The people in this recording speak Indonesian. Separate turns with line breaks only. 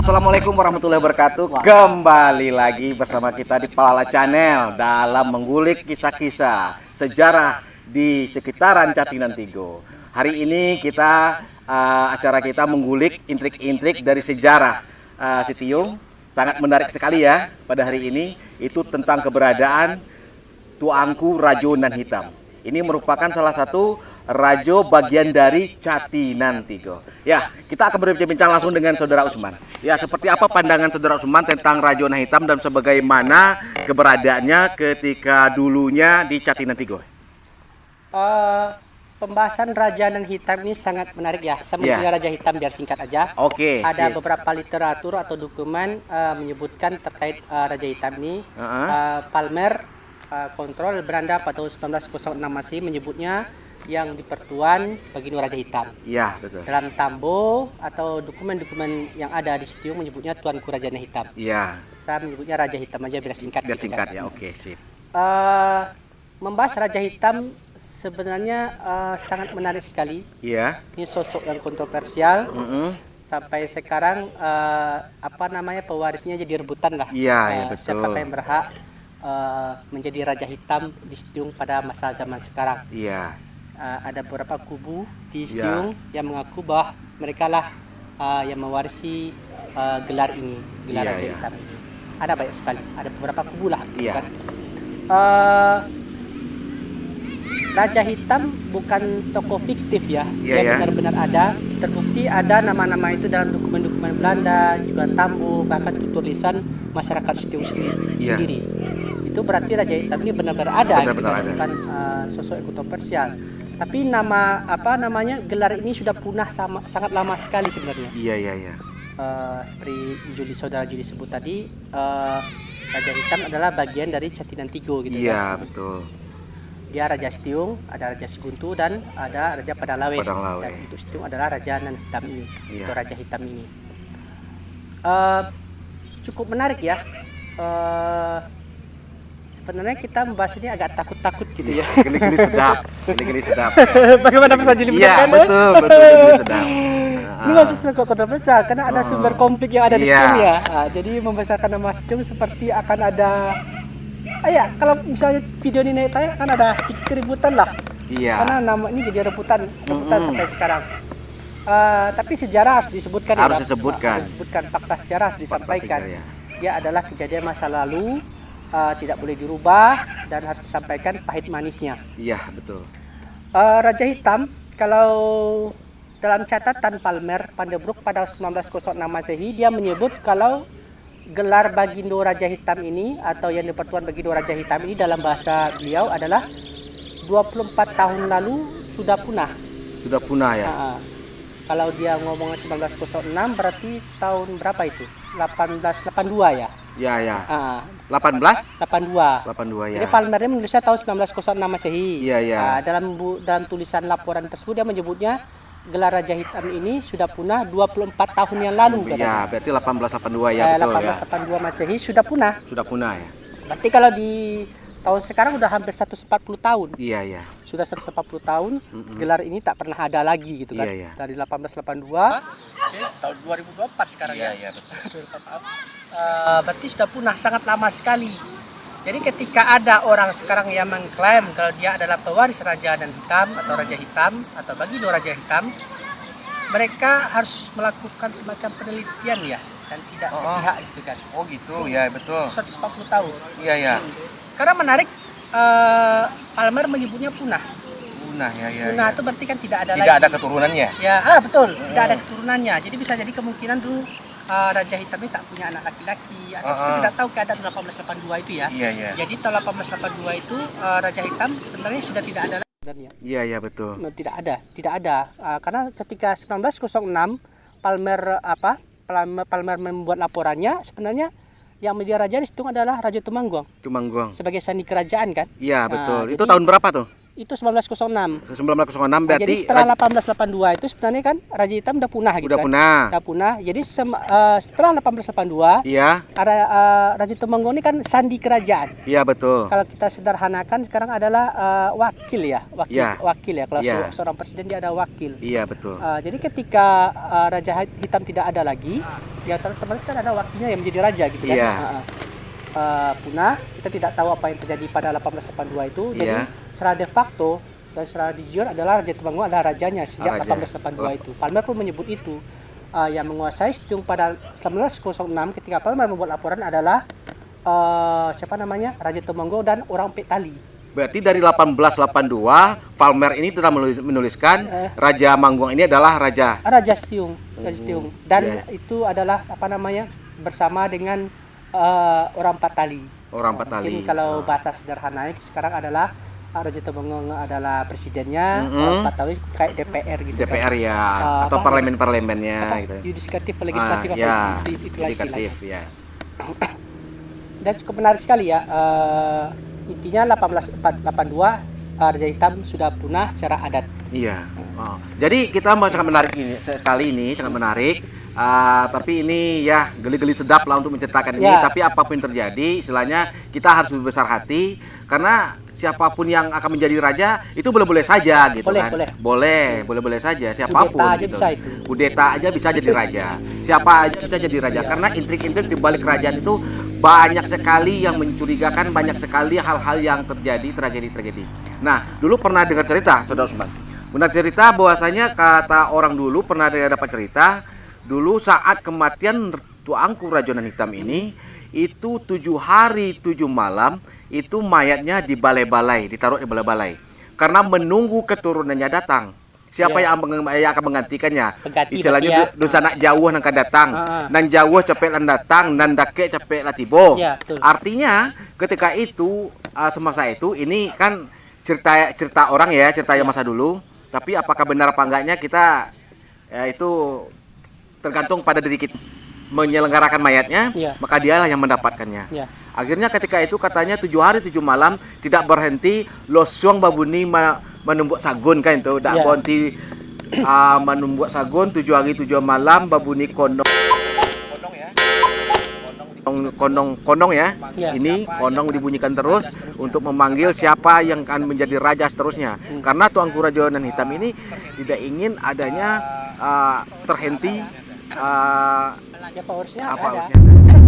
Assalamualaikum warahmatullahi wabarakatuh. Kembali lagi bersama kita di Palala Channel dalam mengulik kisah-kisah sejarah di sekitaran Catinan Tigo. Hari ini acara kita mengulik intrik-intrik dari sejarah Sitiung. Sangat menarik sekali ya pada hari ini. Itu tentang keberadaan Tuangku Rajo Nan Hitam. Ini merupakan salah satu rajo bagian dari Catinan Tigo. Ya, kita akan berbincang langsung dengan Saudara Usman. Ya, seperti apa pandangan Saudara Usman tentang Rajo Nan Hitam dan sebagaimana keberadaannya ketika dulunya di Catinan Tigo?
Pembahasan Raja Nan Hitam ini sangat menarik ya. Saya punya Raja Hitam biar singkat aja.
Oke.
Ada beberapa literatur atau dokumen menyebutkan terkait Raja Hitam ini. Palmer kontrol Belanda pada tahun 1906 masih menyebutnya yang di Pertuan Bagindo Raja Hitam.
Iya, betul.
Dalam Tambo atau dokumen-dokumen yang ada di Sitiung menyebutnya Tuanku Raja Nan Hitam.
Iya.
Saya menyebutnya Raja Hitam aja biar singkat.
Biar singkat ya, oke, sip.
Membahas Raja Hitam sebenarnya sangat menarik sekali.
Iya.
Ini sosok yang kontroversial. Sampai sekarang pewarisnya jadi rebutan lah.
Iya, betul.
Siapakah yang berhak menjadi Raja Hitam di Sitiung pada masa zaman sekarang?
Iya.
Ada beberapa kubu di Sitiung yang mengaku bahwa mereka lah yang mewarisi gelar ini, gelar Raja Hitam ini. Ada banyak sekali, ada beberapa kubu lah.
Iya.
Kan? Raja Hitam bukan tokoh fiktif ya, yang benar-benar ada. Terbukti ada nama-nama itu dalam dokumen-dokumen Belanda, juga Tambo, bahkan tulisan masyarakat Sitiung sendiri. Itu berarti Raja Hitam ini benar-benar ada, bukan sosok yang kontroversial. Tapi gelar ini sudah punah sangat lama sekali sebenarnya.
Iya.
Seperti Saudara Juli sebut tadi, Raja Hitam adalah bagian dari Catinan Tigo gitu.
Iya, betul.
Dia Raja Sitiung, ada Raja Siguntu dan ada Raja Padang Lawe. Dan itu Sitiung adalah Raja Nan Hitam ini, atau Raja Hitam ini. Cukup menarik ya. Sebenarnya kita membahas ini agak takut-takut gitu ya.
Geli-geli sedap.
Bagaimana bisa jadi
Iya, betul, geli sedap.
Ini masih cukup kontroversial karena ada sumber konflik yang ada di Sitiung ya. Jadi membesarkan nama Sitiung seperti akan ada kalau misalnya video ini naik tayang kan ada keributan lah.
Iya.
Karena nama ini jadi rebutan sampai sekarang. Tapi sejarah harus disebutkan.
Harus disebutkan.
Fakta sejarah harus disampaikan. Dia adalah kejadian masa lalu. Tidak boleh dirubah dan harus disampaikan pahit manisnya.
Iya, betul.
Raja Hitam, kalau dalam catatan Palmer Pandebruk pada 1906 Masehi, dia menyebut kalau gelar Bagindo Raja Hitam ini atau yang dipertuan Bagindo Raja Hitam ini dalam bahasa beliau adalah 24 tahun lalu sudah punah. Sudah punah ya? Kalau dia ngomong 1906 berarti tahun berapa itu? 1882 ya?
Iya. 82 ya.
Jadi Palmernya menulisnya tahun 1906 Masehi.
Iya.
Dalam tulisan laporan tersebut dia menyebutnya gelar Raja Hitam ini sudah punah 24 tahun yang lalu.
Iya, berarti 1882 ya, betul
1882 Masehi sudah punah.
Sudah punah ya.
Berarti kalau di tahun sekarang udah hampir 140 tahun.
Iya.
Sudah 140 tahun gelar ini tak pernah ada lagi gitu kan.
Iya.
Dari 1882 tahun 2024 sekarang ya.
Iya, betul.
Berarti sudah punah sangat lama sekali. Jadi ketika ada orang sekarang yang mengklaim kalau dia adalah pewaris Raja Nan Hitam atau Raja Hitam atau Bagindo Raja Hitam, mereka harus melakukan semacam penelitian ya dan tidak sepihak gitu kan.
Oh gitu, ya betul.
140 tahun.
Iya.
Karena menarik, Palmer menyebutnya punah.
Punah ya.
Punah itu berarti kan tidak ada lagi.
Tidak ada keturunannya.
Ya, betul. Tidak ada keturunannya. Jadi bisa jadi kemungkinan dulu Raja Hitam ini tak punya anak laki-laki atau kita tidak tahu keadaan 1882 itu ya.
Iya.
Jadi tahun 1882 itu Raja Hitam sebenarnya sudah tidak ada lagi sebenarnya.
Iya, betul.
Tidak ada. Karena ketika 1906 Palmer membuat laporannya, sebenarnya yang menjadi raja di Sitiung adalah Raja Tumanggung sebagai sandi kerajaan kan.
Iya, betul. Itu tahun berapa tuh?
Itu 1906.
1906 berarti.
Jadi setelah 1882 itu sebenarnya kan Raja Hitam udah punah gitu. Udah punah. Jadi setelah 1882 ada Raja Tumenggung ini kan sandi kerajaan.
Iya, betul.
Kalau kita sederhanakan sekarang adalah wakil ya. Wakil ya. Kalau seorang presiden dia ada wakil.
Iya, betul.
Jadi ketika Raja Hitam tidak ada lagi, ya otomatis kan ada waktunya yang menjadi raja gitu kan.
Iya.
Punah, kita tidak tahu apa yang terjadi pada 1882 itu. Jadi
Iya.
secara de facto dan secara de jure adalah Raja Temanggung adalah rajanya sejak
Raja.
1882 itu. Palmer pun menyebut itu. Yang menguasai Setiung pada 1906 ketika Palmer membuat laporan adalah siapa namanya, Raja Temanggung dan orang Petali.
Berarti dari 1882 Palmer ini telah menuliskan Raja Manggung ini adalah raja.
Raja Setiung, Raja Setiung. Dan
Iya.
itu adalah apa namanya, bersama dengan orang Patali.
Orang Patali.
Mungkin kalau bahasa sederhananya sekarang adalah Raja Temanggung adalah presidennya, orang Patali kayak DPR gitu.
DPR
kan.
ya, atau
apa,
parlemen-parlemennya
apa,
gitu.
Yudikatif, legislatif, apa
Ya,
itulah
indikatif
istilahnya.
ya.
Dan cukup menarik sekali ya. Intinya 1882 Raja Hitam sudah punah secara adat.
Iya. Oh. Jadi kita sangat menarik ini sekali ini sangat menarik. Tapi ini ya geli-geli sedap lah untuk menceritakan ini.
Ya.
Tapi apapun yang terjadi, istilahnya kita harus berbesar hati karena siapapun yang akan menjadi raja itu boleh-boleh saja gitu
Boleh,
kan.
boleh.
Boleh saja siapapun
Kudeta aja
gitu.
bisa itu.
Kudeta aja bisa jadi raja. Siapa aja bisa jadi raja karena intrik-intrik di balik kerajaan itu banyak sekali yang mencurigakan, banyak sekali hal-hal yang terjadi, tragedi-tragedi. Nah, dulu pernah dengar cerita, Saudara Usman. Benar cerita bahwasanya kata orang dulu pernah dapat cerita dulu saat kematian Tuanku Rajonan Hitam ini itu 7 hari 7 malam itu mayatnya di balai-balai, ditaruh di balai-balai karena menunggu keturunannya datang. Siapa yang akan menggantikannya?
Pengganti
Istilahnya
berarti ya.
dosa anak jauh yang akan datang, nan jauh cepet lan datang, nan dake cepet lah tibo.
Ya, betul.
Artinya ketika itu semasa itu ini kan cerita orang ya, cerita yang masa dulu. Tapi apakah benar apa enggaknya kita itu tergantung pada diri kita menyelenggarakan mayatnya,
Ya.
maka dialah yang mendapatkannya.
Ya.
Akhirnya ketika itu katanya 7 hari 7 malam tidak berhenti losuang babuni menumbuk sagun kan itu, tidak
Ya.
berhenti menumbuk sagun 7 hari 7 malam babuni konong ya.
Ya.
Ini konong dibunyikan terus untuk memanggil siapa yang akan menjadi raja seterusnya. Karena Tuanku Rajonan Hitam ini tidak ingin adanya terhenti
Ya, powersnya
apa
ada.
harusnya